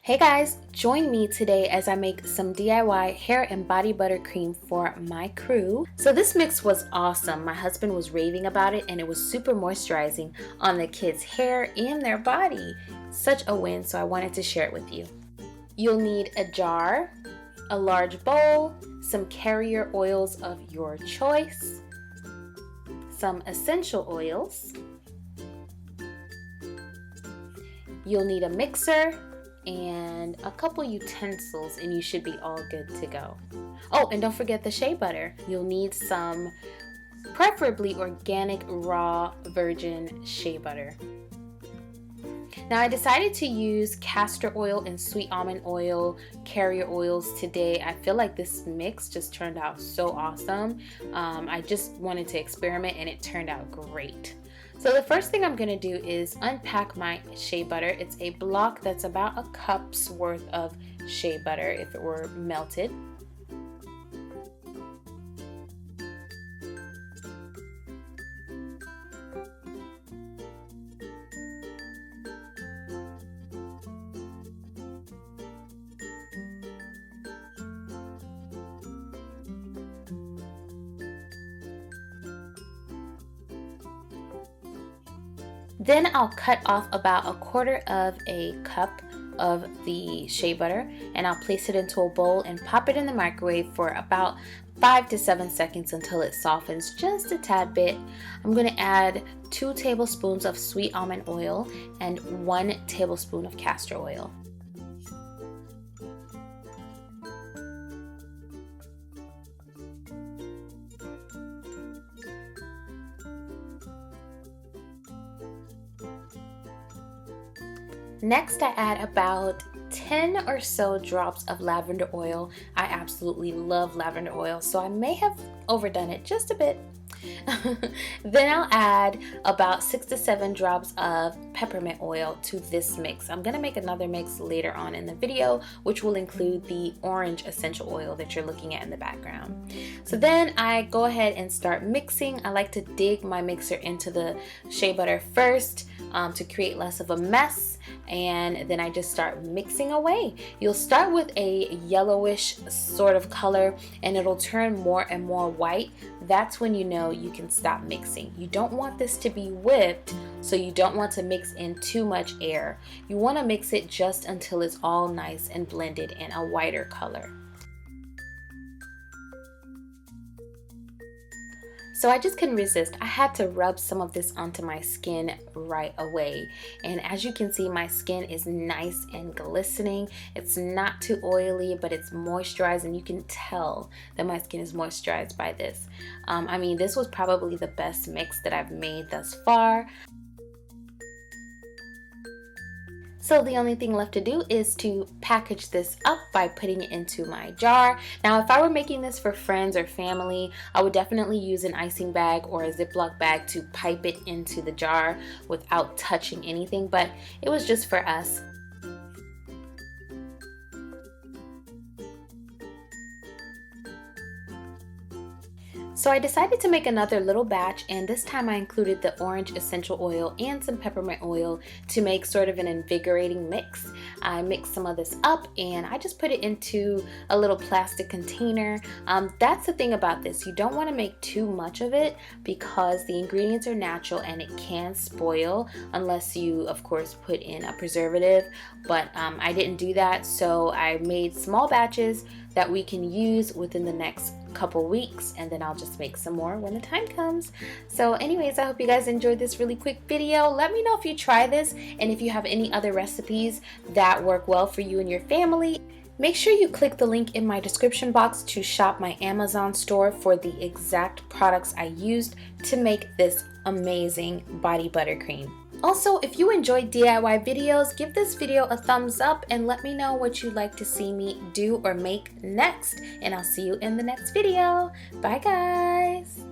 Hey guys, join me today as I make some DIY hair and body butter cream for my crew. So this mix was awesome. My husband was raving about it and it was super moisturizing on the kids' hair and their body. Such a win, so I wanted to share it with you. You'll need a jar, a large bowl, some carrier oils of your choice, some essential oils. You'll need a mixer and a couple utensils and you should be all good to go. Oh, and don't forget the shea butter. You'll need some preferably organic raw virgin shea butter. Now I decided to use castor oil and sweet almond oil carrier oils today. I feel like this mix just turned out so awesome. I just wanted to experiment and it turned out great. So the first thing I'm going to do is unpack my shea butter. It's a block that's about a cup's worth of shea butter if it were melted. Then I'll cut off about 1/4 of a cup of the shea butter and I'll place it into a bowl and pop it in the microwave for about 5 to 7 seconds until it softens just a tad bit. I'm going to add 2 tablespoons of sweet almond oil and 1 tablespoon of castor oil. Next, I add about 10 or so drops of lavender oil. I absolutely love lavender oil, so I may have overdone it just a bit. Then I'll add about 6 to 7 drops of peppermint oil to this mix. I'm going to make another mix later on in the video, which will include the orange essential oil that you're looking at in the background. So then I go ahead and start mixing. I like to dig my mixer into the shea butter first to create less of a mess, and then I just start mixing away. You'll start with a yellowish sort of color and it'll turn more and more white. That's when you know you can stop mixing. You don't want this to be whipped, so you don't want to mix in too much air. You want to mix it just until it's all nice and blended in a whiter color. So I just couldn't resist. I had to rub some of this onto my skin right away. And as you can see, my skin is nice and glistening. It's not too oily, but it's moisturized, and you can tell that my skin is moisturized by this. I mean, this was probably the best mix that I've made thus far. So the only thing left to do is to package this up by putting it into my jar. Now, if I were making this for friends or family, I would definitely use an icing bag or a Ziploc bag to pipe it into the jar without touching anything, but it was just for us. So I decided to make another little batch, and this time I included the orange essential oil and some peppermint oil to make sort of an invigorating mix. I mixed some of this up and I just put it into a little plastic container. That's the thing about this. You don't want to make too much of it because the ingredients are natural and it can spoil unless you, of course, put in a preservative. But I didn't do that, so I made small batches that we can use within the next couple weeks, and then I'll just make some more when the time comes. So anyways, I hope you guys enjoyed this really quick video. Let me know if you try this and if you have any other recipes that work well for you and your family. Make sure you click the link in my description box to shop my Amazon store for the exact products I used to make this amazing body butter cream. Also, if you enjoyed DIY videos, give this video a thumbs up and let me know what you'd like to see me do or make next. And I'll see you in the next video. Bye guys!